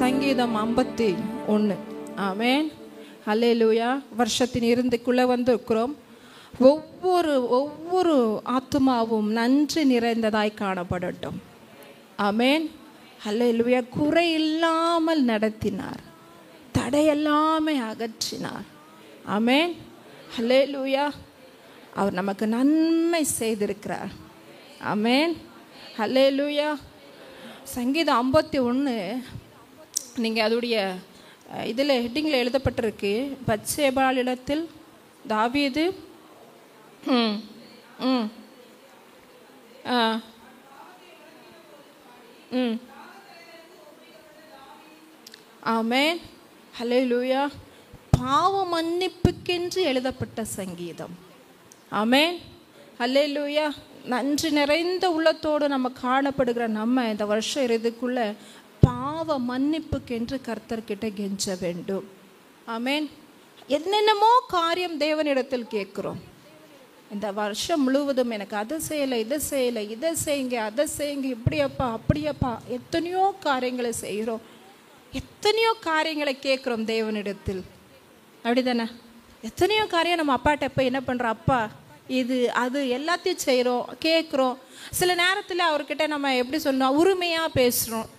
சங்கீதம் 51. ஆமென். ஹல்லேலூயா. வருஷத்தின் இறுதிக்குள்ளே வந்திருக்கிறோம். ஒவ்வொரு ஆத்துமாவும் நன்றி நிறைந்ததாய் காணப்படட்டும். ஆமென். ஹல்லேலூயா. குறை இல்லாமல் நடத்தினார், தடையெல்லாமே அகற்றினார். ஆமென். ஹல்லேலூயா. அவர் நமக்கு நன்மை செய்திருக்கிறார். ஆமென். ஹல்லேலூயா. சங்கீதம் 51 நீங்கள் அதோடைய இதில் ஹெட்டிங்கில் எழுதப்பட்டிருக்கு. பத்சேபாளிடத்தில் தாவீது ஆமென். ஹல்லேலூயா. பாவ மன்னிப்புக்கென்று எழுதப்பட்ட சங்கீதம். ஆமென். ஹல்லேலூயா. நன்றி நிறைந்த உள்ளத்தோடு நம்ம காணப்படுகிற நம்ம இந்த வருஷம் இறுதிக்குள்ள பாவ மன்னிப்புக்கென்று கர்த்தர்கிட்ட கெஞ்ச வேண்டும். ஆமென். என்னென்னமோ காரியம் தேவனிடத்தில் கேட்குறோம். இந்த வருஷம் முழுவதும் எனக்கு அதை செய்யலை, இதை செய்யலை, இதை செய்யுங்க, அதை செய்யுங்க, இப்படியப்பா அப்படியப்பா, எத்தனையோ காரியங்களை செய்கிறோம், எத்தனையோ காரியங்களை கேட்குறோம் தேவனிடத்தில். அப்படி தானே? எத்தனையோ காரியம் நம்ம அப்பாட்ட போய் என்ன பண்ணுறோம், அப்பா இது அது எல்லாத்தையும் செய்கிறோம், கேட்குறோம். சில நேரத்தில் அவர்கிட்ட நம்ம எப்படி சொல்லணும், உரிமையாக பேசுகிறோம்.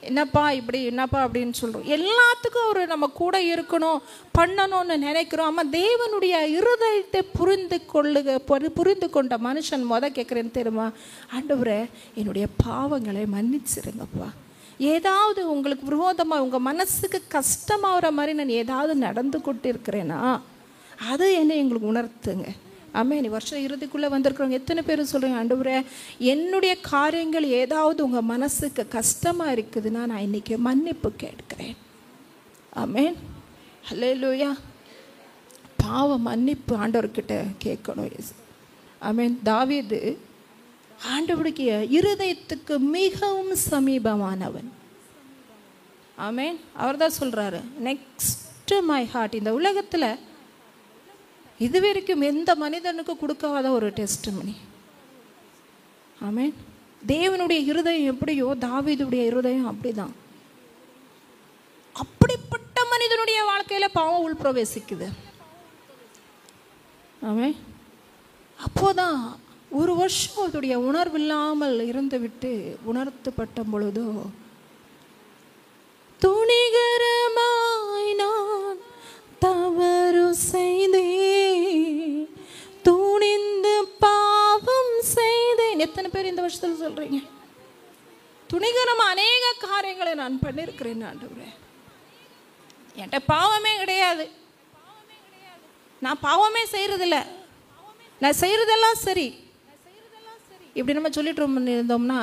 என்னப்பா இப்படி, என்னப்பா அப்படின்னு சொல்கிறோம். எல்லாத்துக்கும் அவர் நம்ம கூட இருக்கணும், பண்ணணும்னு நினைக்கிறோம். ஆமாம், தேவனுடைய இருதயத்தை புரிந்து கொண்ட மனுஷன் கேட்குறேன்னு தெரியுமா, ஆண்டவரே என்னுடைய பாவங்களை மன்னிச்சிருங்கப்பா. ஏதாவது உங்களுக்கு விரோதமாக உங்கள் மனசுக்கு கஷ்டமாகிற மாதிரி நான் ஏதாவது நடந்து கொண்டு இருக்கிறேன்னா அது என்னை எங்களுக்கு உணர்த்துங்க. ஆமென். வருஷம் இறுதிக்குள்ளே வந்திருக்கிறவங்க எத்தனை பேர் சொல்கிறீங்க, ஆண்டவரே என்னுடைய காரியங்கள் ஏதாவது உங்கள் மனசுக்கு கஷ்டமாக இருக்குதுன்னா நான் இன்றைக்கி மன்னிப்பு கேட்கிறேன். ஆமென். ஹல்லேலூயா. பாவ மன்னிப்பு ஆண்டவர்கிட்ட கேட்கணும். ஆமென். தாவீது ஆண்டவருடைய இருதயத்துக்கு மிகவும் சமீபமானவன். ஆமென். அவர் தான் சொல்கிறாரு, நெக்ஸ்ட் மை ஹார்ட். இந்த உலகத்தில் இதுவரைக்கும் எந்த மனிதனுக்கு கொடுக்காத ஒரு டெஸ்டிமனி. ஆமென். தேவனுடைய இருதயம் எப்படியோ தாவீதுடைய இருதயம் அப்படிதான். அப்படிப்பட்ட மனிதனுடைய வாழ்க்கையில் பாவம் உள்பிரவேசிக்குது. ஆமென். அப்போதான் ஒரு வருஷம் அதோடைய உணர்வு இல்லாமல் இருந்து விட்டு உணர்த்தப்பட்ட பொழுதோ, துணிகரமாய் நான் தவறு செய்தேன், துணிந்து பாவம் செய்தேன். எத்தனை பேர் இந்த வருஷத்தில் சொல்றீங்க, துணிகரமா அநேக காரியங்களை நான் பண்ணியிருக்கிறேன் ஆண்டவரே, என்கிட்ட பாவமே கிடையாது, நான் பாவமே செய்யறதில்ல, நான் செய்யறதெல்லாம் சரி, இப்படி நம்ம சொல்லிட்டு இருந்தோம்னா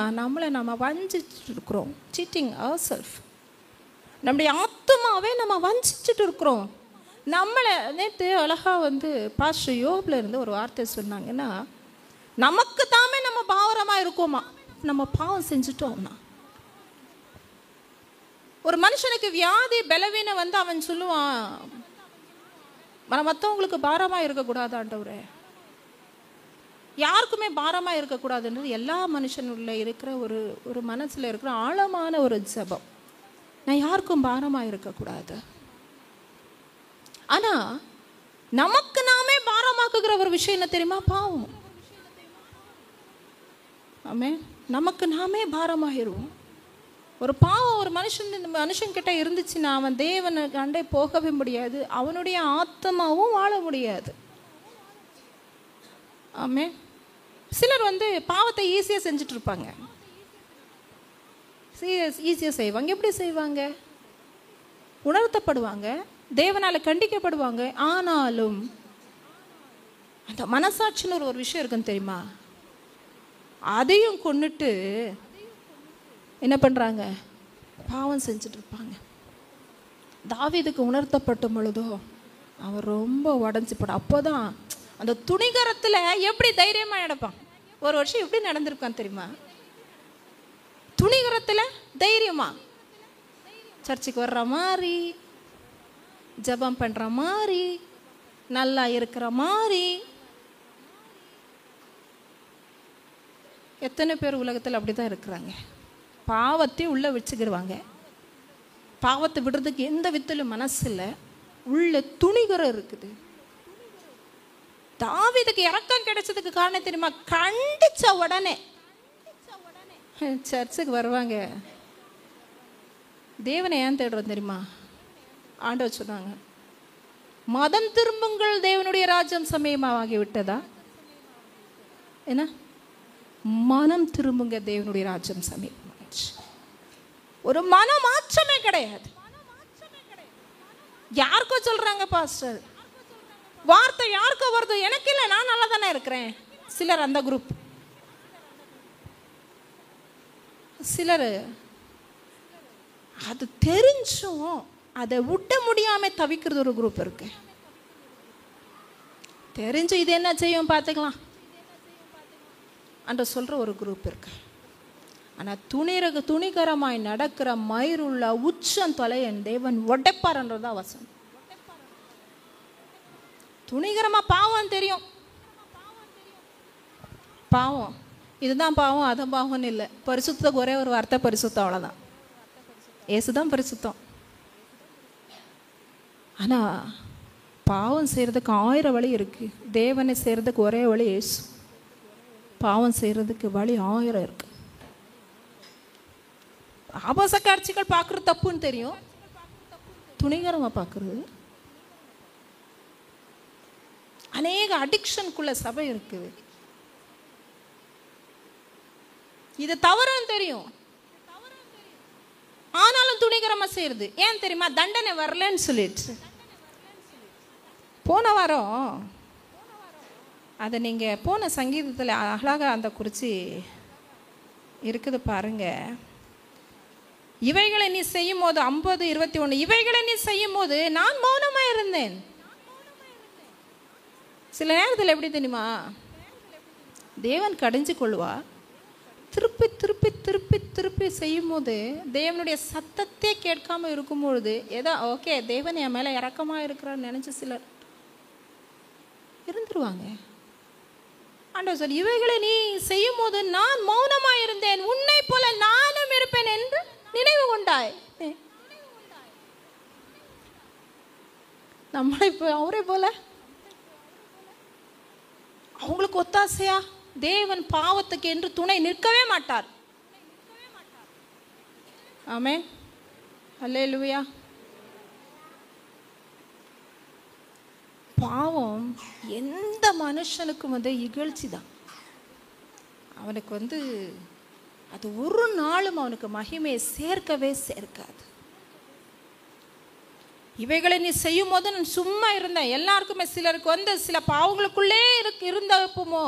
நம்ம வஞ்சிச்சுட்டு இருக்கிறோம். Cheating ourself. நம்முடைய ஆத்மாவே நம்ம வஞ்சிச்சுட்டு இருக்கிறோம். நம்மளை நேற்று அழகாக பாஸ்டர் யோபில் இருந்து ஒரு வார்த்தை சொன்னாங்கன்னா, நமக்கு தாமே நம்ம பாவரமாக இருக்கோமா, நம்ம பாவம் செஞ்சுட்டோம்னா. ஒரு மனுஷனுக்கு வியாதி பலவீனம் அவன் சொல்லுவான், மற்றவங்களுக்கு பாரமாக இருக்கக்கூடாது ஆண்டவரே, யாருக்குமே பாரமாக இருக்கக்கூடாதுன்றது எல்லா மனுஷனுள்ள இருக்கிற ஒரு மனசில் இருக்கிற ஆழமான ஒரு ஜெபம். நான் யாருக்கும் பாரமாக இருக்கக்கூடாது. ஆனால் நமக்கு நாமே பாரமாக்குகிற ஒரு விஷயம் என்ன தெரியுமா, பாவம். ஆமே, நமக்கு நாமே பாரமாகிடுவோம். ஒரு பாவம் ஒரு மனுஷன்கிட்ட இருந்துச்சுன்னா அவன் தேவனை கண்டே போகவே முடியாது, அவனுடைய ஆத்மாவும் வாழ முடியாது. ஆமே. சிலர் பாவத்தை ஈஸியாக செஞ்சுட்டு இருப்பாங்க, ஈஸியாக செய்வாங்க. எப்படி செய்வாங்க, உணர்த்தப்படுவாங்க, தேவனால் கண்டிக்கப்படுவாங்க. ஆனாலும் அந்த மனசாட்சின்னு ஒரு விஷயம் இருக்குன்னு தெரியுமா, அதையும் கொண்டுட்டு என்ன பண்ணுறாங்க, பாவம் செஞ்சுட்டு இருப்பாங்க. தாவீதுக்கு உணர்த்தப்பட்ட பொழுதோ அவன் ரொம்ப உடஞ்சி போட. அப்போதான் அந்த துணிகரத்தில் எப்படி தைரியமாக நடப்பான். ஒரு வருஷம் எப்படி நடந்திருக்கான் தெரியுமா, துணிகரத்தில் தைரியமா சர்ச்சுக்கு வர்ற மாதிரி, ஜெபம் பண்ணுற மாதிரி, நல்லா இருக்கிற மாதிரி. எத்தனை பேர் உலகத்தில் அப்படி தான் இருக்கிறாங்க, பாவத்தை உள்ளே வச்சுக்கிடுவாங்க, பாவத்தை விடுறதுக்கு எந்த வித்திலும் மனசு இல்லை, உள்ள துணிகரம் இருக்குது. தாவீதுக்கு இரக்கம் கிடைச்சதுக்கு காரணம் தெரியுமா? கண்டிச்ச உடனே சர்ச்சுக்கு வருவாங்க. தேவனை ஏன் தேடுறோம் தெரியுமா? ஆண்டவர் சொன்னாங்க, மதம் திரும்புங்கள், தேவனுடைய ராஜ்யம் சமயமாகி விட்டதா? என்ன? மனம் திரும்புங்க, தேவனுடைய ராஜ்யம் சமயமாச்சு. ஒரு மன மாற்றமே கிடையாது. யாருக்கோ சொல்றாங்க பாஸ்டர், வார்த்தை யாருக்கோ வருது, எனக்கு இல்லை, நான் நல்லா தானே இருக்கிறேன். சிலர் அந்த குரூப், சிலர் அது தெரிஞ்சும் அதை விட முடியாம தவிக்கிறது ஒரு குரூப் இருக்கு. தெரிஞ்சு இது என்ன செய்யும் பார்த்துக்கலாம் அன்ற சொல்ற ஒரு குரூப் இருக்கு. ஆனா துணிகரமாய் நடக்கிற மயிருள்ள உச்சம் தொலையன் தேவன் உடைப்பார்ன்றதா வசனம். துணிகரமா பாவம் தெரியும், பாவம் இதுதான் பாவம் அதுதான் பாவம்னு இல்லை. பரிசுத்தத்துக்கு ஒரே ஒரு வார்த்தை பரிசுத்தம், அவ்வளோதான். ஏசுதான் பரிசுத்தம். ஆனா பாவம் செய்யறதுக்கு 1000 வழி இருக்கு, தேவனை செய்யறதுக்கு ஒரே வழி ஏசு. பாவம் செய்யறதுக்கு வழி 1000 இருக்கு. ஆபாச காட்சிகள் பார்க்கறது தப்புன்னு தெரியும், துணிகரமா பார்க்கறது. அநேக அடிக்ஷனுக்குள்ள சபை இருக்குது, இது தவறுன்னு தெரியும், ஆனாலும் துணிகரமா செய்யறது. ஏன் தெரியுமா? தண்டனை வரலன்னு சொல்லிட்டு. போன வாரம் அதை நீங்க போன சங்கீதத்தில் அழகாக அந்த குறிச்சி இருக்குது பாருங்க. இவைகளை நீ செய்யும் போது 50:21, இவைகளை நீ செய்யும் போது நான் மௌனமா இருந்தேன். சில நேரத்தில் எப்படி தெரியுமா? தேவன் கடிஞ்சு கொள்வா, திருப்பி திருப்பி திருப்பி திருப்பி செய்யும் போது தேவனுடைய சத்தத்தை கேட்காம இருக்கும்பொழுது ஏதோ ஓகே தேவன் என் மேல இறக்கமா இருக்கிறான்னு நினைச்சு சிலர் இருந்துருவாங்க. ஆண்டவர் சொல்லி, இவைகளை நீ செய்யும் போது நான் மௌனமா இருந்தேன், உன்னை போல நானும் இருப்பேன் என்று நினைவு கொண்டாய். நம்மளை இப்போ அவரே போல அவங்களுக்கு ஒத்தாசையா தேவன் பாவத்துக்கு என்று துணை நிற்கவே மாட்டார். ஆமென், அல்லேலூயா. பாவம் எந்த மனுஷனுக்கும் இகழ்ச்சி தான். அவனுக்கு அது ஒரு நாளும் அவனுக்கு மகிமையை சேர்க்கவே சேர்க்காது. இவைகளை நீ செய்யும் போது நான் சும்மா இருந்தேன். எல்லாருக்குமே சிலருக்கு சில பாவங்களுக்குள்ளே இருந்தப்பமோ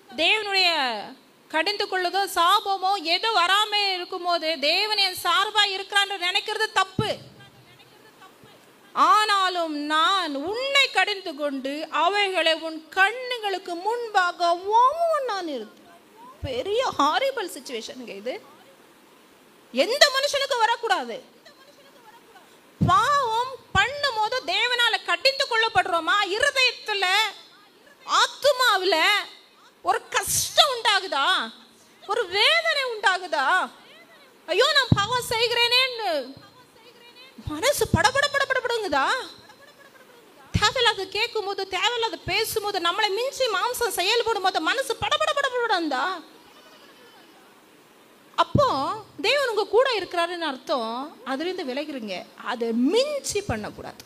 தேவனுடைய கடிந்து கொள்ளுதோ சாபமோ ஏதோ வராம இருக்கும் போது தேவன் என் சார்பா இருக்கிறான்னு நினைக்கிறது தப்பு. ஆனாலும் நான் உன்னை கடிந்து கொண்டு அவைகளை உன் கண்ணுங்களுக்கு முன்பாக நான் இருந்தேன். பெரிய ஹாரிபிள் சிச்சுவேஷனுங்க இது. எந்த மனுஷனுக்கும் வரக்கூடாது. பாவம் பண்ணும் போது தேவனால கடிந்து கொள்ளப்படுறோமா? இருதயத்துல ஆத்துமாவில ஒரு கஷ்டம் உண்டாகுதா? ஒரு வேதனை உண்டாகுதா? ஐயோ நான் பாவம் செய்கிறேனேன்னு மனசு படபடங்குதா? தேவையில்லாத கேட்கும் போது தேவையில்லாத பேசும்போது நம்மளை மிஞ்சி மாம்சம் செயல்படும் போது மனசு படபடந்தா? அப்போ தேவன் உங்க கூட இருக்கிறாருன்னு அர்த்தம். அதுல இருந்து விலகிருங்க. அதை மிஞ்சி பண்ணக்கூடாது.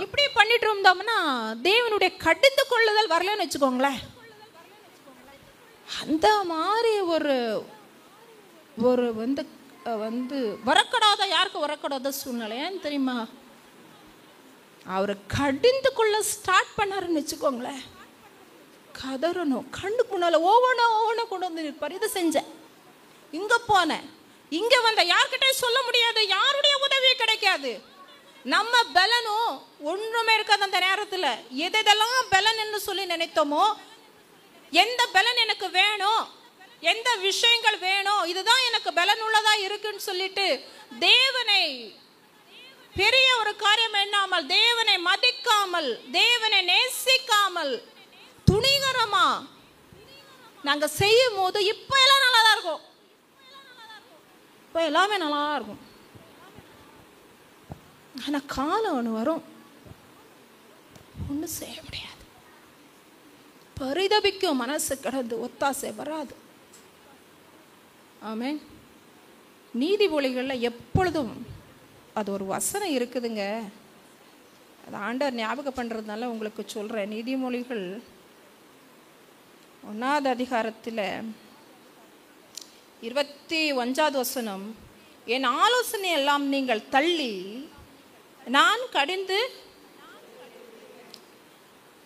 இப்படி பண்ணிட்டு இருந்தோம்னா தேவனுடைய கடிந்து கொள்ளுதல் வரலன்னு வச்சுக்கோங்களேன். அந்த மாதிரி ஒரு வரக்கூடாத, யாருக்கு வரக்கூடாத சூழ்நிலை ஏன் தெரியுமா? அவரை கடிந்து கொள்ள ஸ்டார்ட் பண்ணாருன்னு வச்சுக்கோங்களேன், கதறணும். கண்ணுக்கு முன்னால ஒவ்வொன்றும் கொண்டு வந்து நிற்பார். இதை செஞ்சேன், இங்க போனேன், இங்க வந்த, யார்கிட்டயும் சொல்ல முடியாது, யாருடைய உதவி கிடைக்காது. நம்ம பலனும் ஒன்றுமே இருக்காது அந்த நேரத்துல. எதெல்லாம் பலன் என்று சொல்லி நினைத்தோமோ, எந்த பலன் எனக்கு வேணும், எந்த விஷயங்கள் வேணும், இதுதான் எனக்கு பலன் உள்ளதா இருக்குன்னு சொல்லிட்டு தேவனை பெரிய ஒரு காரியம் எண்ணாமல், தேவனை மதிக்காமல், தேவனை நேசிக்காமல் துணிகரமா நாங்க செய்யும் போது இப்ப எல்லாம் நல்லாதான் இருக்கும். அப்போ எல்லாமே நல்லா இருக்கும். ஆனால் காலம் ஒன்று வரும், ஒன்றும் செய்ய முடியாது. பரிதபிக்கும் மனசு கடந்து ஒத்தாசை வராது. ஆமென். நீதிமொழிகளில் எப்பொழுதும் அது ஒரு வசனம் இருக்குதுங்க. அது ஆண்டவர் ஞாபகம் பண்ணுறதுனால உங்களுக்கு சொல்கிறேன். நீதிமொழிகள் 1ஆவது அதிகாரத்தில் 21வது வசனம், என் ஆலோசனை எல்லாம் நீங்கள் தள்ளி நான் கடிந்து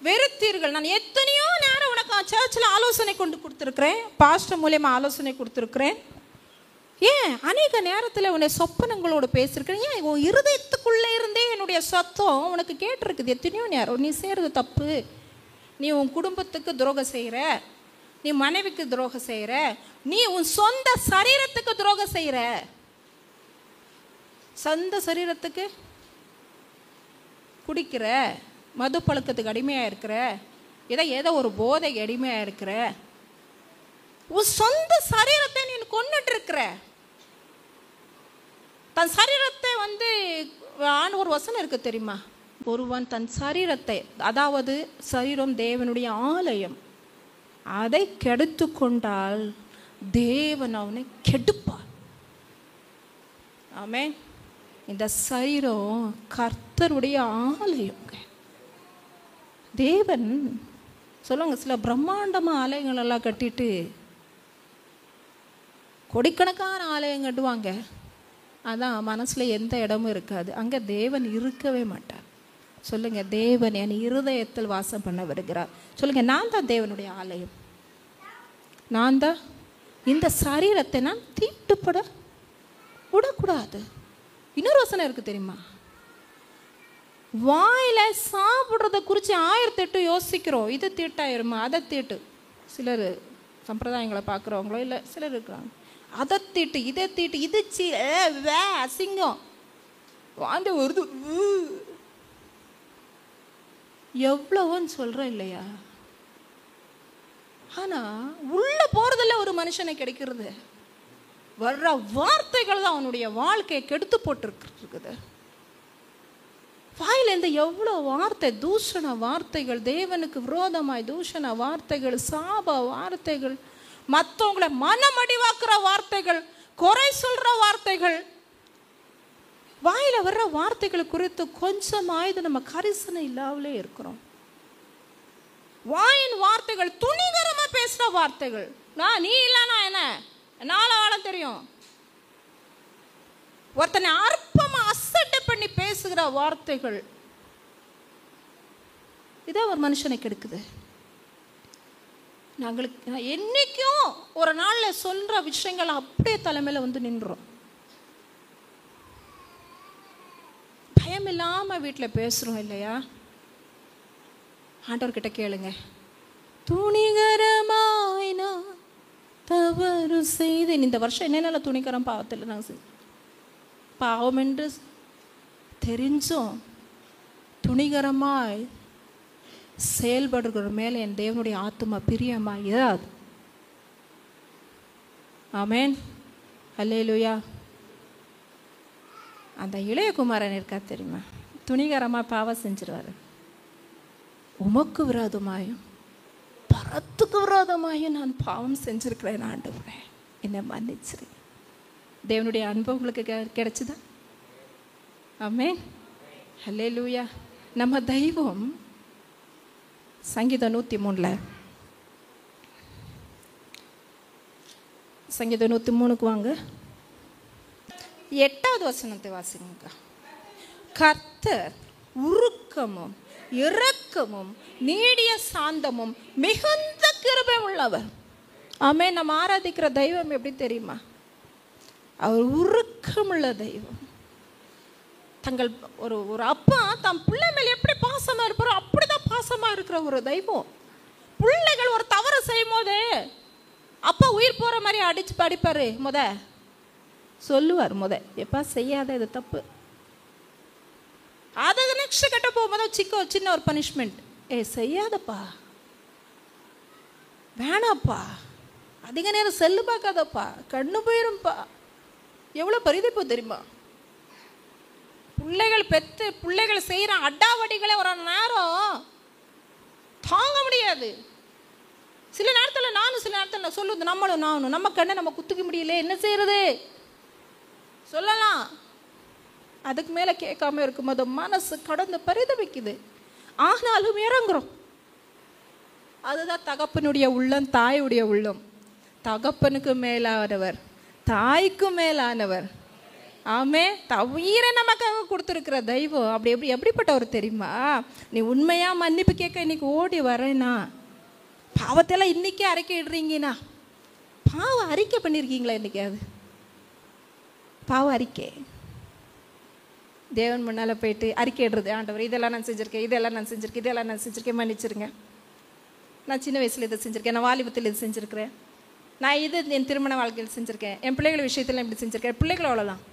வெறுத்தீர்கள். நான் எத்தனையோ நேரம் உனக்கு சர்ச்சில் ஆலோசனை கொண்டு கொடுத்துருக்குறேன், பாஸ்டர் மூலியமா ஆலோசனை கொடுத்துருக்குறேன். ஏன் அநேக நேரத்தில் உன்னை சொப்பனங்களோடு பேசியிருக்கிறேன். ஏன் உன் இருதயத்துக்குள்ளே இருந்தே என்னுடைய சத்தம் உனக்கு கேட்டிருக்குது. எத்தனையோ நேரம் நீ செய்கிறது தப்பு, நீ உன் குடும்பத்துக்கு துரோகம் செய்கிற, நீ மனைவிக்கு துரோகம் செய்கிற, நீ உன் சொந்த சரீரத்துக்கு துரோகம் செய்கிற. சொந்த சரீரத்துக்கு குடிக்கிற, மது பழக்கத்துக்கு அடிமையாக இருக்கிற, ஏதோ ஒரு போதைக்கு அடிமையாக இருக்கிற, உன் சொந்த சரீரத்தை நீ கொண்டுட்டு இருக்கிற. தன் சரீரத்தை ஒரு வசனம் இருக்கு தெரியுமா, ஒருவன் தன் சரீரத்தை, அதாவது சரீரம் தேவனுடைய ஆலயம், அதை கெடுத்து கொண்டால் தேவன் அவனை கெடுப்பார். ஆமென். இந்த சரீரம் கர்த்தருடைய ஆலயங்க. தேவன் சொல்லுங்க, சில பிரம்மாண்டமாக ஆலயங்கள் எல்லாம் கட்டிட்டு கோடிக்கணக்கான ஆலயம் கட்டுவாங்க. அதான் மனசில் எந்த இடமும் இருக்காது. அங்கே தேவன் இருக்கவே மாட்டார். சொல்லுங்க, தேவன் என் இருதயத்தில் வாசம் பண்ண வருகிறார். சொல்லுங்க, நான் தான் தேவனுடைய ஆலயம். நான் தான். இந்த சரீரத்தை நான் தீட்டுப்பட விடக்கூடாது. இன்னொரு வசனம் இருக்கு தெரியுமா, வாயில சாப்பிட்றத குறித்து 1008 யோசிக்கிறோம். இது தீட்டாயிருமா, அதை தீட்டு. சிலர் சம்பிரதாயங்களை பார்க்குறவங்களோ இல்லை சிலர் இருக்கிறாங்க, அதை தீட்டு இதை தீட்டு, இது அசிங்கம் வாண்ட வருது எவ்வளவோன்னு சொல்கிறோம் இல்லையா? ஆனால் உள்ள போகிறதில்ல ஒரு மனுஷனை கிடைக்கிறது. வர்ற வார்த்தைகள் தான் அவனுடைய வாழ்க்கையை கெடுத்து போட்டுருக்குது. வாயிலேருந்து எவ்வளோ வார்த்தை, தூஷண வார்த்தைகள், தேவனுக்கு விரோதமாய் தூஷண வார்த்தைகள், சாப வார்த்தைகள், மற்றவங்களை மனமடிவாக்குற வார்த்தைகள், குறை சொல்ற வார்த்தைகள். வாயில வர்ற வார்த்தைகள் குறித்து கொஞ்சமாயுது நம்ம கரிசனை இல்லாமலே இருக்கிறோம். வாயின் வார்த்தைகள், துணிகரமா பேசுற வார்த்தைகள். நீ இல்லைன்னா என்ன, என்னால வாழ தெரியும். ஒருத்தனை அற்பமா அசட்டை பண்ணி பேசுகிற வார்த்தைகள், இதான் ஒரு மனுஷனை கெடுக்குது. நாங்களுக்கு என்னைக்கும் ஒரு நாள்ல சொல்ற விஷயங்கள் அப்படியே தலைமையில நின்றோம். பயம் இல்லாம வீட்டில் பேசுறோம் இல்லையா? ஆண்டவர்கிட்ட கேளுங்க, துணிகரமாய் நான் தவறு செய்தேன். இந்த வருஷம் என்னென்ன துணிகரம் பாவத்தில் நாங்கள் பாவம் என்று தெரிஞ்சும் துணிகரமாய் செயல்படுகிற மேலே என் தேவனுடைய ஆத்துமா பிரியமாய் இராது. ஆமென். அல்லேலூயா. அந்த இளையகுமாரன் இருக்கா தெரியுமா, துணிகரமாக பாவம் செஞ்சிருவாரு. உமக்கு விரோதமாயும் பரத்துக்கு விரோதமாயும் நான் பாவம் செஞ்சிருக்கிறேன் ஆண்டவரே, என்னை மன்னிச்சிரு. தேவனுடைய அன்பு உங்களுக்கு கிடைச்சுதா? ஆமென். அல்லேலூயா. நம்ம தெய்வம் சங்கீதம் 103 சங்கீதம் 103க்கு வாங்க, 8வது வசனத்தை வாசிங்க. கர்த்தர் உருக்கமும் இரக்கமும் நீடிய சாந்தமும் மிகுந்த கிருபை உள்ளவர். ஆமென். நம்ம ஆராதிக்கிற தெய்வம் எப்படி தெரியுமா? அவர் உருக்கமுள்ள தெய்வம். தங்கள் ஒரு அப்பா தம் பிள்ளை மேல் எப்படி பாசமா இருப்பாரோ அப்படிதான் பாசமா இருக்கிற ஒரு தெய்வம். பிள்ளைகள் ஒரு தவறு செய்யும் போது அப்பா உயிர் போற மாதிரி அடிப்பாரு. சொல்லுவார் எப்பா செய்யாத, இது தப்பு. அதை நெக்ஸ்ட் கட்ட போகும்போது சின்ன ஒரு பனிஷ்மெண்ட், செய்யாதப்பா, வேணாப்பா, அதிக நேரம் செல்லு பார்க்காதப்பா, கண்ணு போயிரும்பா, எவ்வளோ பரிதவிப்பு தெரியுமா? பிள்ளைகள் பெற்று பிள்ளைகள் செய்கிற அடாவடிகளை ஒரு நேரம் தாங்க முடியாது. சில நேரத்தில் நானும் சில நேரத்தில் சொல்லுது, நம்மளும் நானும் நம்ம கண்ணை நம்ம குத்துக்க முடியல, என்ன செய்யறது சொல்லலாம். அதுக்கு மேலே கேட்காம இருக்கும்போது மனசு கடந்து பரிதவிக்குது. ஆனாலும் இறங்குறோம். அதுதான் தகப்பனுடைய உள்ளம், தாயுடைய உள்ளம். தகப்பனுக்கு மேலானவர், தாய்க்கு மேலானவர். ஆமே, உயிரை நமக்காக கொடுத்துருக்கிற தெய்வம் அப்படி எப்படிப்பட்டவர் தெரியுமா? நீ உண்மையா மன்னிப்பு கேட்க இன்னைக்கு ஓடி வரேனா, பாவத்தெல்லாம் இன்னைக்கே அறிக்கை இடுறீங்கண்ணா. பாவம் அறிக்கை பண்ணியிருக்கீங்களா இன்னைக்காவது? பாவம் அறிக்கை தேவன் முன்னால் போயிட்டு அறிக்கை இடுறது, ஆண்டவர் இதெல்லாம் நான் செஞ்சுருக்கேன், இதெல்லாம் நான் செஞ்சுருக்கேன், இதெல்லாம் நான் செஞ்சுருக்கேன், மன்னிச்சிருங்க. நான் சின்ன வயசில் இதை செஞ்சுருக்கேன், நான் வாலிபத்தில் இது செஞ்சுருக்கிறேன், நான் இது என் திருமண வாழ்க்கையில் செஞ்சுருக்கேன், என் பிள்ளைகள் விஷயத்தில் இப்படி செஞ்சுருக்கேன், பிள்ளைகள் அவ்வளோதான்,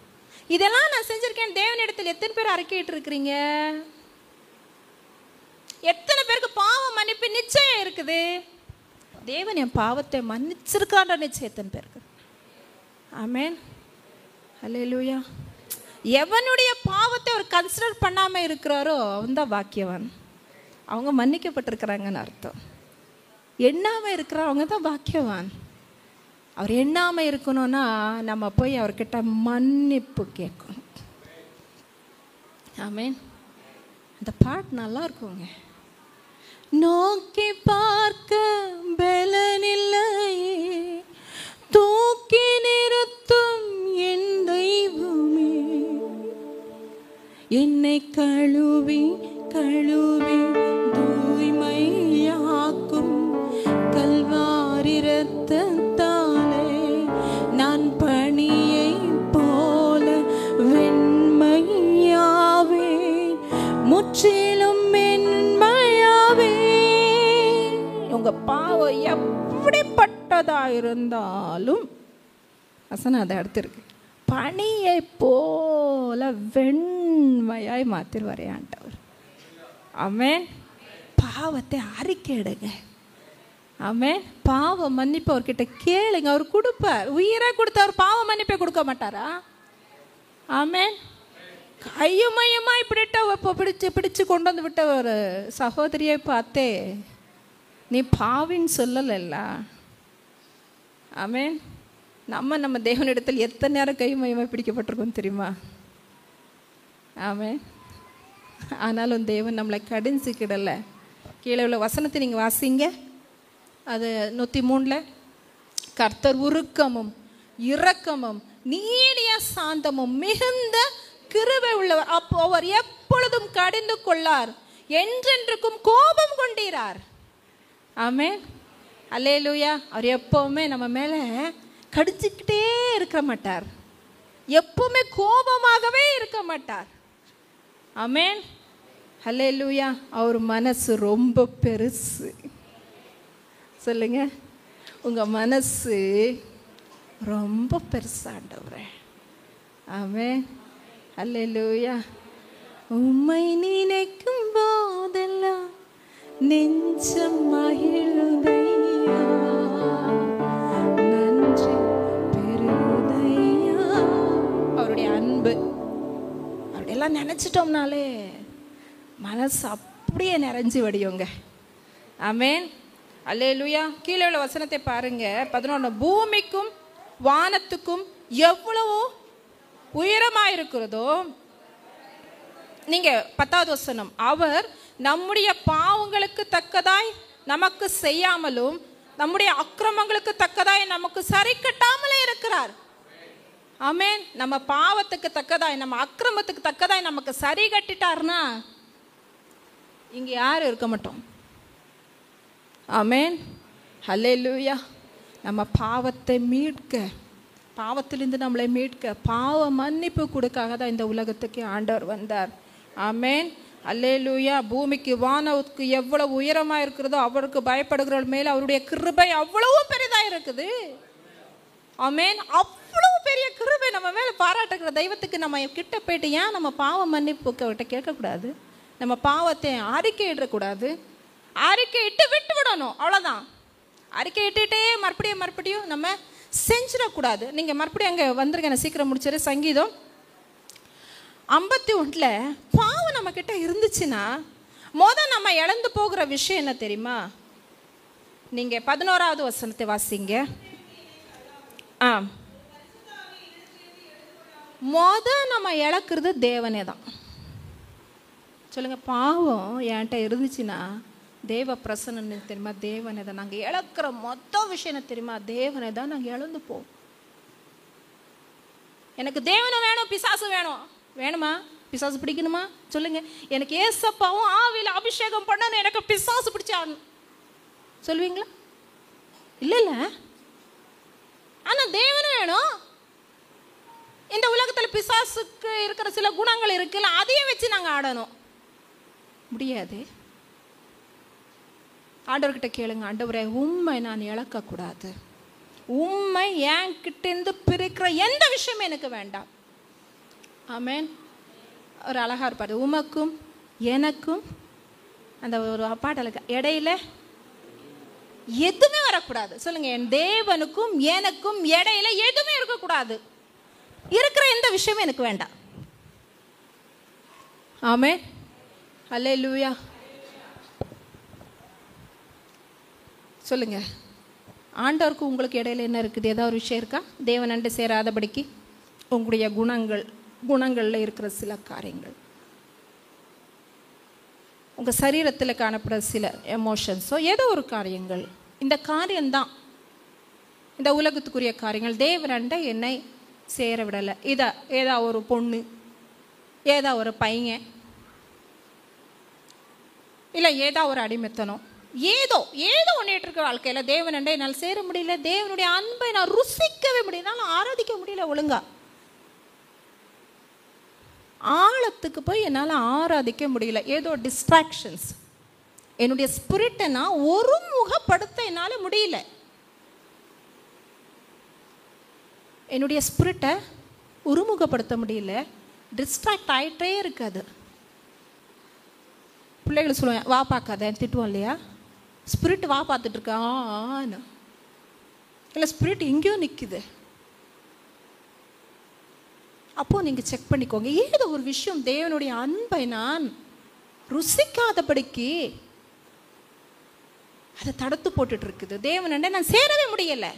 இதெல்லாம் நான் செஞ்சுருக்கேன். தேவனிடத்தில் எத்தனை பேர் அறிக்கையிட்டு இருக்கிறீங்க? எத்தனை பேருக்கு பாவ மன்னிப்பு நிச்சயம் இருக்குது? தேவன் என் பாவத்தை மன்னிச்சிருக்கான்ற நிச்சயம் எத்தனை பேருக்கு? ஆமென், அல்லேலூயா. எவனுடைய பாவத்தை அவர் கன்சிடர் பண்ணாமல் இருக்கிறாரோ அவன் தான் பாக்கியவான். அவங்க மன்னிக்கப்பட்டிருக்கிறாங்கன்னு அர்த்தம். எண்ணாமல் இருக்கிறார் அவங்க தான் பாக்கியவான். அவர் எண்ணாமல் இருக்கணும்னா நம்ம போய் அவர்கிட்ட மன்னிப்பு கேட்கணும். ஆமென். அந்த பாட்டு நல்லா இருக்குங்க. நோக்கி பார்க்க பலனில்லையே, தூக்கி நிறுத்தும் என் தெய்வமே, என்னை கழுவி கழுவி தூய்மையாக்கும் கல்வாரி இரத்தத்தாலே நான் பணியை போல வெண்மையாவே, முற்றிலும் மென்மையாவே. உங்க பாவம் எப்படிப்பட்டதா இருந்தாலும் வசனம் அதை அடுத்திருக்கு, பனியை போல வெண்மையாய் மாத்திருவாரே ஆண்டவர். ஆமென். பாவத்தை அறிக்கையிடுங்க. ஆமென். பாவ மன்னிப்பு அவர்கிட்ட கேளுங்க, அவர் கொடுப்பார். உயிரை கொடுத்து அவர் பாவ மன்னிப்பை கொடுக்க மாட்டாரா? ஆமென். கையுமையுமா இப்படிட்ட பிடிச்சு பிடிச்சு கொண்டு வந்து விட்ட ஒரு சகோதரியை பார்த்தே நீ பாவின்னு சொல்லலைல்ல. ஆமென். நம்ம தேவனிடத்தில் எத்தனை நேரம் கையுமையுமா பிடிக்கப்பட்டிருக்கோம் தெரியுமா? ஆமென். ஆனாலும் தேவன் நம்மளை கடிஞ்சிக்கிடலை. கீழே உள்ள வசனத்தை நீங்கள் வாசிங்க. அது 103 கர்த்தர் உருக்கமும் இரக்கமும் நீடிய சாந்தமும் மிகுந்த கிருபை உள்ளவர், அப்போ அவர் எப்பொழுதும் கடிந்து கொள்ளார், என்றென்றுக்கும் கோபம் கொண்டீரார். ஆமென், அல்லேலூயா. அவர் எப்பவுமே நம்ம மேலே கடிச்சுக்கிட்டே இருக்க மாட்டார், எப்பவுமே கோபமாகவே இருக்க மாட்டார். ஆமென், அல்லேலூயா. அவர் மனசு ரொம்ப பெருசு. சொல்லுங்க, உங்க மனசு ரொம்ப பெருசாண்டவரே. ஆமென், அல்லேலூயா. உம்மை நினைக்கும் போதெல்லாம் நெஞ்சம் மகிழுதையா, நன்றி பெருதையா. அவருடைய அன்பு, அப்படியெல்லாம் நினைச்சிட்டோம்னாலே மனசு அப்படியே நிறைஞ்சு வடியுங்க. ஆமென், அல்லேலூயா. கீழே உள்ள வசனத்தை பாருங்க, 11. பூமிக்கும் வானத்துக்கும் எவ்வளவோ உயரமாயிருக்கிறதோ, நீங்க 10வது வசனம், அவர் நம்முடைய பாவங்களுக்கு தக்கதாய் நமக்கு செய்யாமலும் நம்முடைய அக்கிரமங்களுக்கு தக்கதாய் நமக்கு சரி கட்டாமலே இருக்கிறார். ஆமென். நம்ம பாவத்துக்கு தக்கதாய் நம்ம அக்கிரமத்துக்கு தக்கதாய் நமக்கு சரி கட்டிட்டார்னா இங்க யாரும் இருக்க மாட்டோம். ஆமென், அல்லேலூயா. நம்ம பாவத்தை மீட்க, பாவத்திலிருந்து நம்மளை மீட்க, பாவ மன்னிப்பு கொடுக்காக தான் இந்த உலகத்துக்கு ஆண்டவர் வந்தார். ஆமென், அல்லேலூயா. பூமிக்கு வானத்துக்கு எவ்வளவு உயரமா இருக்கிறதோ அவருக்கு பயப்படுகிறவர்கள் மேல அவருடைய கிருபை அவ்வளவு பெரிதா இருக்குது. ஆமென், அவ்வளவு பெரிய கிருபை நம்ம மேல பாராட்டுகிற தெய்வத்துக்கு நம்ம கிட்ட போயிட்டு ஏன் நம்ம பாவ மன்னிப்பு கிட்ட கேட்கக்கூடாது? நம்ம பாவத்தை அறிக்கை இடக்கூடாது, அறிக்கை இட்டு விட்டு விடணும், அவ்வளோதான். அறிக்கை இட்டுட்டே மறுபடியும் நம்ம செஞ்சிடக்கூடாது. நீங்கள் மறுபடியும் அங்கே வந்துருங்க, நான் சீக்கிரம் முடிச்சிரு. சங்கீதம் 51 பாவம் நம்ம கிட்ட இருந்துச்சுன்னா நம்ம இழந்து போகிற விஷயம் என்ன தெரியுமா? நீங்கள் 11வது வசனத்தை வாசிங்க. நம்ம இழக்கிறது தேவனே தான். சொல்லுங்க, பாவம் என்கிட்ட இருந்துச்சுன்னா தேவ பிரசன்னு தெரியுமா? தேவனை தான். நாங்கள் இழக்கிற மொத்த விஷயம் என்ன தெரியுமா? தேவனை தான் நாங்கள் இழந்து போவோம். எனக்கு தேவனும் வேணும், பிசாசும் வேணும். வேணுமா? பிசாசு பிடிக்கணுமா? சொல்லுங்க. எனக்கு ஏசப்பாவும் ஆவியில் அபிஷேகம் பண்ணணும், எனக்கு பிசாசு பிடிச்சாடணும் சொல்லுவீங்களா? இல்லை இல்லை. ஆனால் தேவனும் வேணும். இந்த உலகத்தில் பிசாசுக்கு இருக்கிற சில குணங்கள் இருக்குல்ல, அதையும் வச்சு நாங்கள் ஆடணும் முடியாது. ஆண்டவர்கிட்ட கேளுங்க, ஆண்டவரே உண்மை நான் இழக்கக்கூடாது. உண்மை என்கிட்டேருந்து பிரிக்கிற எந்த விஷயமும் எனக்கு வேண்டாம். ஆமேன். ஒரு அழகா இருப்பாரு, உமக்கும் எனக்கும் அந்த ஒரு பாட்டலுக்கு இடையில எதுவுமே வரக்கூடாது. சொல்லுங்க, என் தேவனுக்கும் எனக்கும் இடையில எதுவுமே இருக்கக்கூடாது. இருக்கிற எந்த விஷயமும் எனக்கு வேண்டாம். ஆமேன். அல்லேலூயா. சொல்லுங்க, ஆண்டவருக்கு உங்களுக்கு இடையில என்ன இருக்குது? ஏதாவது ஒரு விஷயம் இருக்கா? தேவனண்டு சேராதபடிக்கு உங்களுடைய குணங்களில் இருக்கிற சில காரியங்கள், உங்கள் சரீரத்தில் காணப்படுற சில எமோஷன்ஸோ ஏதோ ஒரு காரியங்கள், இந்த காரியம்தான் இந்த உலகத்துக்குரிய காரியங்கள். தேவனண்ட என்னை சேர விடலை. ஏதா ஒரு பொண்ணு, ஏதா ஒரு பையன், இல்லை ஏதா ஒரு அடிமைத்தனம், ஏதோ ஒன்று இருக்க வாழ்க்கையில் தேவனண்டை என்னால் சேர முடியல. தேவனுடைய அன்பை நான் ருசிக்கவே முடியல, என்னால் ஆராதிக்க முடியல ஒழுங்கா. ஆழத்துக்கு போய் என்னால் ஆராதிக்க முடியல. ஏதோ டிஸ்ட்ராக்ஷன்ஸ். என்னுடைய ஸ்பிரிட்டை நான் ஒருமுகப்படுத்த என்னால் முடியல. என்னுடைய ஸ்பிரிட்டை ஒருமுகப்படுத்த முடியல. டிஸ்ட்ராக்ட் ஆகிட்டே இருக்காது. பிள்ளைகள் சொல்லுவேன், வா பார்க்காத, திட்டுவோம் இல்லையா? ஸ்பிரிட் வா பார்த்துட்டு இருக்கான், இல்லை ஸ்பிரிட் எங்கேயோ நிற்குது. அப்போது நீங்கள் செக் பண்ணிக்கோங்க, ஏதோ ஒரு விஷயம் தேவனுடைய அன்பை நான் ருசிக்காதபடிக்கு அதை தடுத்து போட்டுட்டு இருக்குது. தேவனண்டை நான் சேரவே முடியல.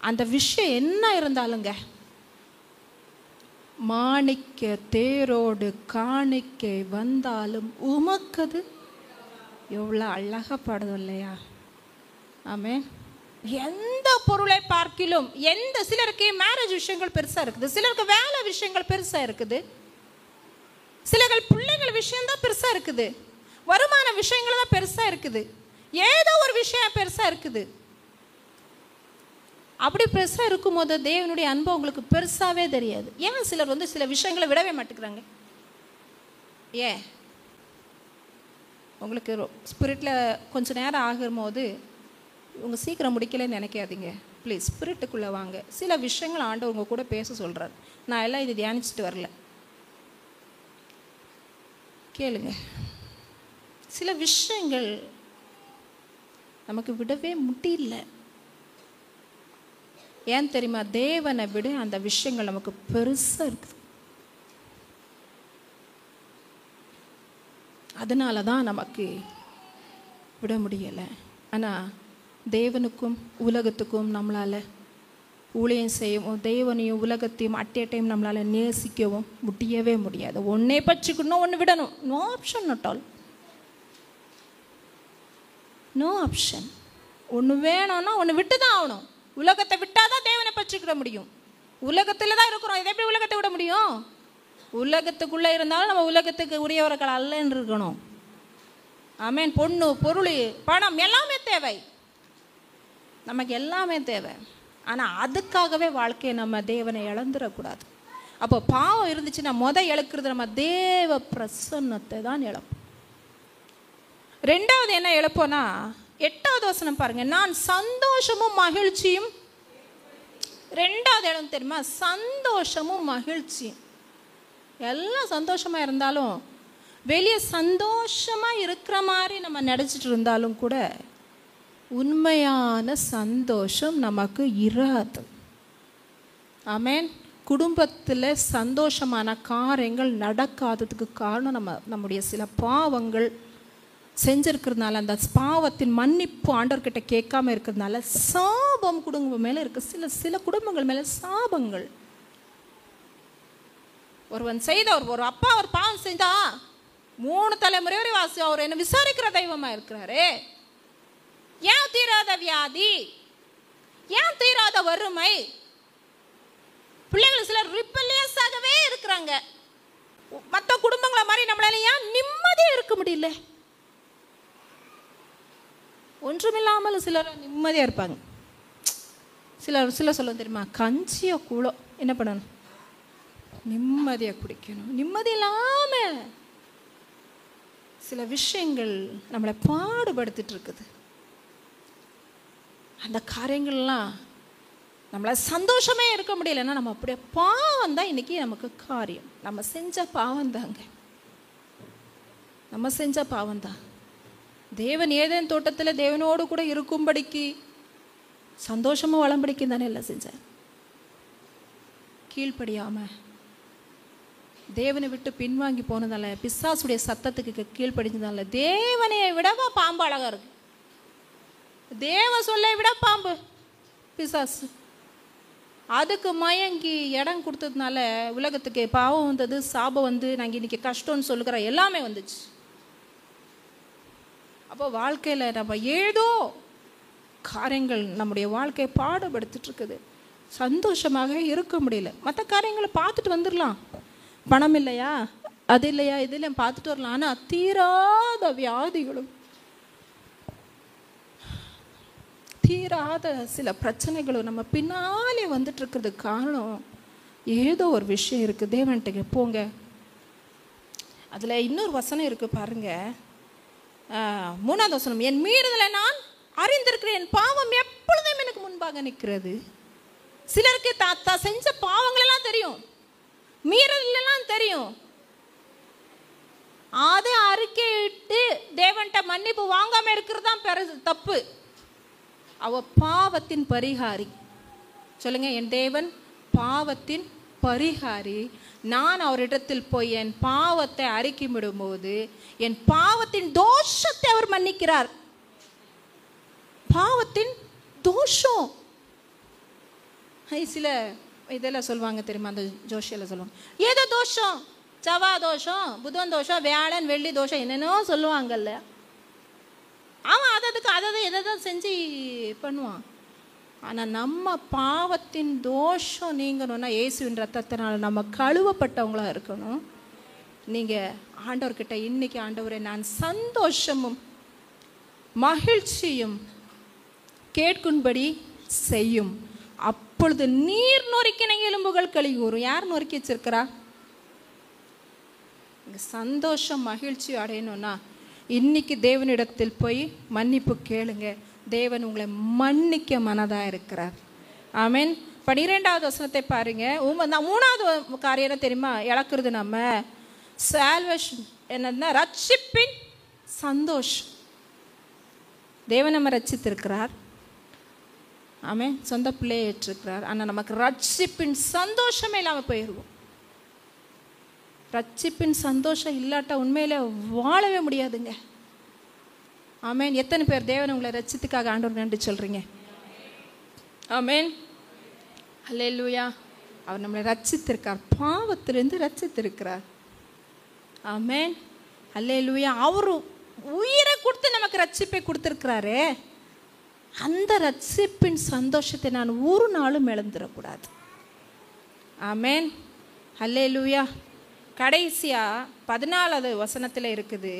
அந்த விஷயம் என்ன இருந்தாலுங்க, மாணிக்க தேரோடு காணிக்கை வந்தாலும் உமக்கது எவ்வளோ அழகாக பாடுதோ இல்லையா? ஆமே. எந்த பொருளை பார்க்கிலும் சிலருக்கு மேரேஜ் விஷயங்கள் பெருசாக இருக்குது, சிலருக்கு வேலை விஷயங்கள் பெருசாக இருக்குது, சிலர்கள் பிள்ளைகள் விஷயம்தான் பெருசாக இருக்குது, வருமான விஷயங்கள் தான் பெருசாக இருக்குது, ஏதோ ஒரு விஷயம் பெருசாக இருக்குது. அப்படி பெருசாக இருக்கும்போது தேவனுடைய அன்பு உங்களுக்கு பெருசாகவே தெரியாது. ஏன் சிலர் சில விஷயங்களை விடவே மாட்டேங்கிறாங்க? ஏன்? உங்களுக்கு ஸ்பிரிட்டில் கொஞ்சம் நேரம் ஆகும்போது உங்கள் சீக்கிரம் முடிக்கலன்னு நினைக்காதீங்க. ப்ளீஸ் ஸ்பிரிட்டுக்குள்ளே வாங்க. சில விஷயங்கள் ஆண்டவர் உங்கள் கூட பேச சொல்கிறார். நான் எல்லாம் இது தியானிச்சுட்டு வரல, கேளுங்க. சில விஷயங்கள் நமக்கு விடவே முடியல. ஏன் தெரியுமா? தேவனை விட அந்த விஷயங்கள் நமக்கு பெருசாக இருக்குது. அதனால தான் நமக்கு விட முடியலை. ஆனால் தேவனுக்கும் உலகத்துக்கும் நம்மளால் ஊழியம் செய்யவும், தேவனையும் உலகத்தையும் அட் எ டைம் நம்மளால் நேசிக்கவும் முடியவே முடியாது. ஒன்றே பற்றிக்கணும், ஒன்று விடணும். No option at all. No option. ஒன்று வேணும்னா ஒன்று விட்டு தான் ஆகணும். உலகத்தை விட்டால் தான் தேவனை பற்றிக்கிட முடியும். உலகத்தில் தான் இருக்கிறோம், இதை எப்படி உலகத்தை விட முடியும்? உலகத்துக்குள்ளே இருந்தாலும் நம்ம உலகத்துக்கு உரியவர்கள் அல்லன்னு இருக்கணும். ஆமேன். பொண்ணு, பொருள், பணம் எல்லாமே தேவை, நமக்கு எல்லாமே தேவை. ஆனால் அதுக்காகவே வாழ்க்கையை நம்ம தேவனை இழந்துடக்கூடாது. அப்போ பாவம் இருந்துச்சுன்னா இழக்கிறது நம்ம தேவ பிரசன்னத்தை தான் இழப்போம். ரெண்டாவது என்ன இழப்போனா, 8வது வசனம் பாருங்க. நான் சந்தோஷமும் மகிழ்ச்சியும். ரெண்டாவது இடம் தெரியுமா? சந்தோஷமும் மகிழ்ச்சியும். எல்லாம் சந்தோஷமா இருந்தாலும், வெளியே சந்தோஷமா இருக்கிற மாதிரி நம்ம நடிச்சிட்டு இருந்தாலும் கூட உண்மையான சந்தோஷம் நமக்கு இராது. ஆமென். குடும்பத்தில் சந்தோஷமான காரியங்கள் நடக்காததுக்கு காரணம் நம்முடைய சில பாவங்கள் செஞ்சிருக்கிறதுனால, அந்த பாவத்தின் மன்னிப்பு ஆண்டவர்கிட்ட கேட்காம இருக்கிறதுனால சாபம் குடும்பம் மேலே இருக்கு. சில குடும்பங்கள் மேலே சாபங்கள். ஒருவன் செய்த ஒரு அப்பா ஒரு பாவம் செஞ்சா 3 தலைமுறை வரை வாசி அவர் என்ன விசாரிக்கிற தெய்வமா இருக்கிறாரு. ஏன் தீராத வியாதி, ஏன் தீராத வறுமை, பிள்ளைகள் சிலர் ரிப்பல்லியஸாகவே இருக்கிறாங்க. மற்ற குடும்பங்களை மாதிரி நம்மளால ஏன் நிம்மதியா இருக்க முடியல? ஒன்றுமில்லாமல் சிலர் நிம்மதியா இருப்பாங்க. சிலர் சொல்ல தெரியுமா, கஞ்சியோ கூழோ என்ன பண்ணணும், நிம்மதியா குடிக்கணும். நிம்மதி இல்லாம சில விஷயங்கள் நம்மளை பாடுபடுத்திட்டு இருக்குது. அந்த காரியங்கள்லாம் நம்மளை சந்தோஷமே இருக்க முடியலன்னா நம்ம அப்படியே பாவம் தான் இன்னைக்கு நமக்கு காரியம். நம்ம செஞ்ச பாவம் தாங்க, நம்ம செஞ்ச பாவம் தான். தேவன் ஏதேன் தோட்டத்தில் தேவனோடு கூட இருக்கும்படிக்கு சந்தோஷமா வளம்படிக்கு தானே எல்லாம் செஞ்சார். கீழ்ப்படியாம தேவனை விட்டு பின்வாங்கி போனதால, பிசாசுடைய சத்தத்துக்கு கீழ்ப்படிஞ்சதால, தேவனையை விடவா பாம்பு அழகா இருக்கு. தேவ சொல்லை விட பாம்பு பிசாசு. அதுக்கு மயங்கி இடம் கொடுத்ததுனால உலகத்துக்கு பாவம் வந்தது, சாபம் வந்து நாங்கள் இன்னைக்கு கஷ்டம்னு சொல்லுகிற எல்லாமே வந்துச்சு. அப்போ வாழ்க்கையில் நம்ம ஏதோ காரியங்கள் நம்முடைய வாழ்க்கையை பாடுபடுத்திட்டு இருக்குது. சந்தோஷமாக இருக்க முடியல. மற்ற காரியங்களை பார்த்துட்டு வந்துடலாம். பணம் இல்லையா, அது இல்லையா, இது இல்லையா பார்த்துட்டு வரலாம். ஆனால் தீராத வியாதிகளும் தீராத சில பிரச்சனைகளும் நம்ம பின்னாலே வந்துட்டு இருக்கிறதுக்கு காரணம் ஏதோ ஒரு விஷயம் இருக்குது. தேவன்கிட்ட போங்க. அதில் இன்னொரு வசனம் இருக்குது பாருங்க, 3வது வசனம். என் மீறுதலை நான் அறிந்திருக்கிறேன், என் பாவம் எப்பொழுதும் எனக்கு முன்பாக நிற்கிறது. சிலருக்கு தாத்தா செஞ்ச பாவங்களெல்லாம் தெரியும், மீறலாம் தெரியும். அதை அறிக்கையிட்டு தேவன்கிட்ட மன்னிப்பு வாங்காம இருக்கிறது தான் பெரிய தப்பு. அவ பாவத்தின் பரிகாரி. சொல்லுங்க, என் தேவன் பாவத்தின் பரிகாரி. நான் அவரிடத்தில் போய் என் பாவத்தை அறிக்கையிடும்போது என் பாவத்தின் தோஷத்தை அவர் மன்னிக்கிறார். பாவத்தின் தோஷம் சில இதெல்லாம் சொல்லுவாங்க தெரியுமா, அந்த ஜோஷியெல்லாம் சொல்லுவாங்க. ஏதோ தோஷம், செவ்வாய் தோஷம், புதன் தோஷம், வியாழன் வெள்ளி தோஷம், என்னென்னோ சொல்லுவாங்கல்ல. அவன் அதை எதை தான் செஞ்சு பண்ணுவான். ஆனால் நம்ம பாவத்தின் தோஷம் நீங்கணும்னா இயேசுவின் ரத்தத்தினால நம்ம கழுவப்பட்டவங்களா இருக்கணும். நீங்கள் ஆண்டவர்கிட்ட இன்னைக்கு, ஆண்டவரே நான் சந்தோஷமும் மகிழ்ச்சியும் கேட்கும்படி செய்யும், அப்பொழுது நீர் நொறுக்கின எலும்புகள் கழிவுறும். யார் நொறுக்கி வச்சிருக்கிறா? சந்தோஷம் மகிழ்ச்சி அடையணும்னா இன்னைக்கு தேவனிடத்தில் போய் மன்னிப்பு கேளுங்க. தேவன் உங்களை மன்னிக்க மனதாக இருக்கிறார். ஆமென். 12வது வசனத்தை பாருங்க. 3வது காரியம் தெரியுமா இழக்கிறது நம்ம? சால்வேஷன் என்னன்னா ரட்சிப்பின் சந்தோஷம். தேவன் நம்ம ரட்சித்திருக்கிறார். ஆமென். சொந்த பிள்ளையை ஏற்றிருக்கிறார். ஆனால் நமக்கு ரட்சிப்பின் சந்தோஷமே இல்லாமல் போயிடுவோம். ரட்சிப்பின் சந்தோஷம் இல்லாட்டா உண்மையிலே வாழவே முடியாதுங்க. ஆமென். எத்தனை பேர் தேவன் உங்களை ரட்சித்துக்காக ஆண்டவர் நன்றி சொல்றீங்க? ஆமென். அல்லேலூயா. அவர் நம்மளை ரட்சித்திருக்கார், பாவத்திலிருந்து ரட்சித்திருக்கிறார். ஆமென். அல்லேலூயா. அவரு உயிரை கொடுத்து நமக்கு ரட்சிப்பை கொடுத்திருக்கிறாரே, அந்த ரட்சிப்பின் சந்தோஷத்தை நான் ஒரு நாளும் இழந்துடக்கூடாது. ஆமென். அல்லேலூயா. கடைசியா 14வது வசனத்தில் இருக்குது.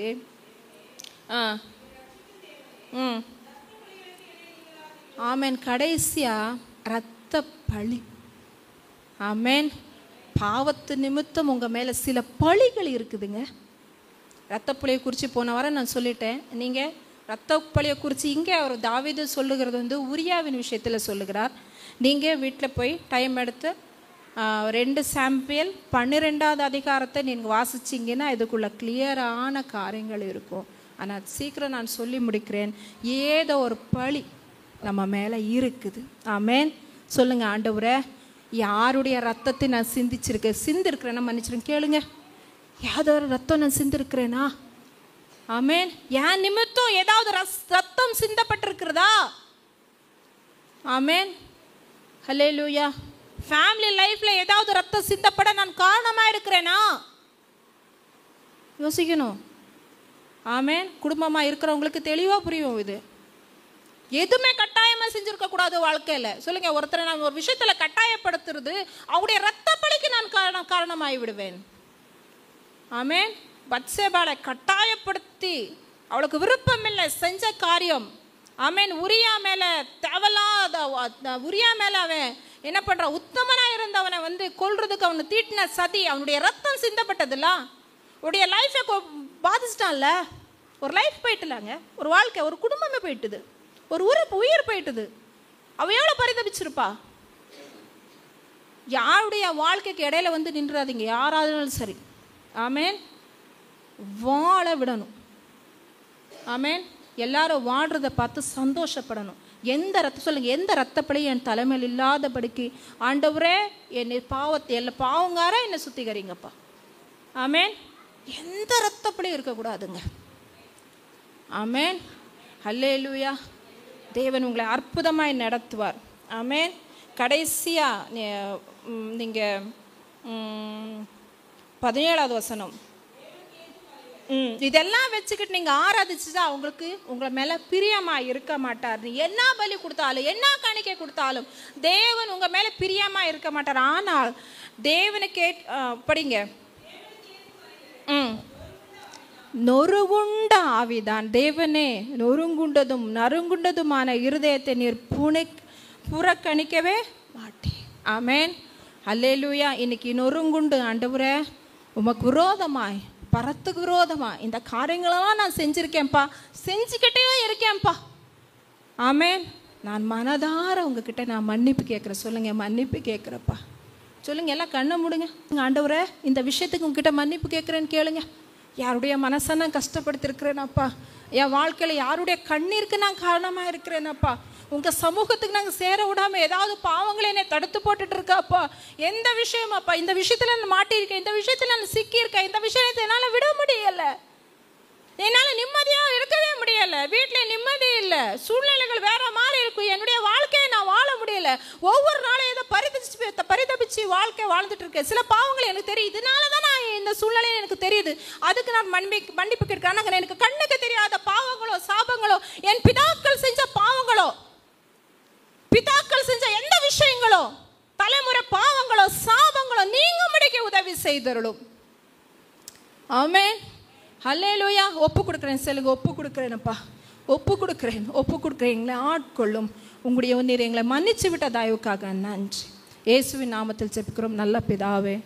ஆமென். கடைசியா இரத்த பழி. ஆமென். பாவத்து நிமித்தம் உங்க மேல சில பழிகள் இருக்குதுங்க. இரத்த பழியை குறித்து போன வாரம் நான் சொல்லிட்டேன். நீங்க இரத்த பழியை குறித்து இங்கே அவர் தாவீது சொல்லுகிறது வந்து உரியாவின் விஷயத்தில் சொல்லுகிறார். நீங்கள் வீட்டில் போய் டைம் எடுத்து 2 சாமுவேல் 12வது அதிகாரத்தை நீங்கள் வாசிச்சிங்கன்னா இதுக்குள்ள கிளியரான காரியங்கள் இருக்கும். ஆனால் சீக்கிரம் நான் சொல்லி முடிக்கிறேன், ஏதோ ஒரு பழி நம்ம மேலே இருக்குது. ஆமேன். சொல்லுங்கள், ஆண்டவரே யாருடைய ரத்தத்தை நான் சிந்திருக்கிறேன்னா மன்னிச்சிருக்கேன். கேளுங்க, யாதொரு ரத்தம் நான் சிந்திருக்கிறேனா? ஆமேன். என் நிமித்தம் ஏதாவது ரத்தம் சிந்தப்பட்டிருக்கிறதா? ஆமேன். ஹல்லேலூயா. ஃபேமிலி லைஃப்ல ஏதாவது ரத்தம் சிந்தப்பட நான் காரணமாக இருக்கிறேனா? யோசிக்கணும். ஆமேன். குடும்பமாக இருக்கிறவங்களுக்கு தெளிவாக புரியும். இது எதுவுமே கட்டாயமாக செஞ்சுருக்க கூடாது வாழ்க்கையில். சொல்லுங்க, ஒருத்தரை நான் ஒரு விஷயத்தில் கட்டாயப்படுத்துறது அவங்களுடைய ரத்த பழிக்கு நான் காரணமாகி விடுவேன். ஆமேன். பத்சேபாளை கட்டாயப்படுத்தி அவளுக்கு விருப்பம் இல்லை செஞ்ச காரியம். ஆமேன். உரியா மேலே தேவலாத உரியா மேலே அவன் என்ன பண்ணுறான், உத்தமனாக இருந்தவனை வந்து கொல்றதுக்கு அவனை தீட்டின சதி, அவனுடைய ரத்தம் சிந்தப்பட்டதுல உடைய லைஃபை பாதிச்சிட்டான்ல. ஒரு லைஃப் போயிட்டுலாங்க, ஒரு வாழ்க்கை, ஒரு குடும்பமே போயிட்டுது, ஒரு உயிர் போயிட்டுது. அவ எவ்வளோ பரிதபிச்சிருப்பா. யாருடைய வாழ்க்கைக்கு இடையில வந்து நின்றாதீங்க, யாராலும் சரி. ஆமேன். வாழ விடணும். ஆமேன். எல்லாரும் வாழ்றதை பார்த்து சந்தோஷப்படணும். எந்த சொல்லுங்க, எந்த ரத்தப்படியும் என் தலைமையில் இல்லாதபடிக்கு ஆண்டவரே என்னை எல்லா பாவங்கார என்னை சுத்திகரிங்கப்பா. ஆமேன். எந்த ரத்தப்படியும் இருக்கக்கூடாதுங்க. ஆமேன். ஹல்லேலூயா. தேவன் உங்களை அற்புதமாய் நடத்துவார். ஆமேன். கடைசியா நீங்கள் 17வது வசனம், இதெல்லாம் வச்சுக்கிட்டு நீங்கள் ஆராதிச்சுட்டா அவங்களுக்கு உங்களை மேலே பிரியமாக இருக்க மாட்டார். நீ என்ன பலி கொடுத்தாலும் என்ன காணிக்கை கொடுத்தாலும் தேவன் உங்கள் மேலே பிரியமாக இருக்க மாட்டார். ஆனால் தேவனை படிங்க, நொறுகுண்ட ஆவிதான் தேவனே, நொறுங்குண்டதும் நறுங்குண்டதுமான இருதயத்தை நீர் புறக்கணிக்கவே மாட்டேன். ஆமேன். அல்லேலூயா. இன்னைக்கு நொறுங்குண்டு ஆண்டவரே உமக்கு விரோதமாய், பரத்துக்கு விரோதமாக இந்த காரியங்களெல்லாம் நான் செஞ்சுருக்கேன்ப்பா, செஞ்சுக்கிட்டே இருக்கேன்ப்பா. ஆமேன். நான் மனதார உங்ககிட்ட நான் மன்னிப்பு கேட்குறேன். சொல்லுங்கள், மன்னிப்பு கேட்குறப்பா. சொல்லுங்கள், எல்லாம் கண்ணை மூடுங்க. ஆண்டவரே இந்த விஷயத்துக்கு உங்ககிட்ட மன்னிப்பு கேட்குறேன்னு கேளுங்க. யாருடைய மனசை நான் கஷ்டப்படுத்திருக்கிறேனப்பா, என் வாழ்க்கையில் யாருடைய கண்ணீருக்கு நான் காரணமாக இருக்கிறேனப்பா, உங்கள் சமூகத்துக்கு நாங்கள் சேர விடாமல் ஏதாவது பாவங்களை என்னை தடுத்து போட்டுட்டு இருக்காப்பா. எந்த விஷயமாப்பா, இந்த விஷயத்தில் நான் மாட்டியிருக்கேன், இந்த விஷயத்தில் நான் சிக்கியிருக்கேன், இந்த விஷயத்தை என்னால் விட முடியலை, என்னால் நிம்மதியாக இருக்கவே முடியலை, வீட்டில் நிம்மதி இல்லை, சூழ்நிலைகள் வேற மாதிரி இருக்கும், என்னுடைய வாழ்க்கையை நான் வாழ முடியல, ஒவ்வொரு நாளும் ஏதோ பரிதபிச்சு வாழ்க்கை வாழ்ந்துட்டு இருக்கேன், சில பாவங்கள் எனக்கு தெரியும், இதனால தான் நான் இந்த சூழ்நிலையை எனக்கு தெரியுது, அதுக்கு நான் மன்னிப்பு கேட்கிறேன். எனக்கு கண்ணுக்கு தெரியாத பாவங்களோ சாபங்களோ, என் பிதாக்கள் செஞ்ச பாவங்களோ, பிதாக்கள் செஞ்ச எந்த விஷயங்களோ, தலைமுறை பாவங்களோ சாபங்களோ நீங்க முடிக்க உதவி செய்தருளும். ஆமென். ஹல்லேலூயா. ஒப்பு கொடுக்குறேன். சொல்லுங்க, ஒப்பு கொடுக்குறேனப்பா, ஒப்பு கொடுக்குறேன். எங்களை ஆட்கொள்ளும். உங்களுடைய நீர் எங்களை மன்னிச்சு விட்ட தயவுக்காக நன்றி. இயேசுவின் நாமத்தில் ஜெபிக்கிறோம் நல்ல பிதாவே.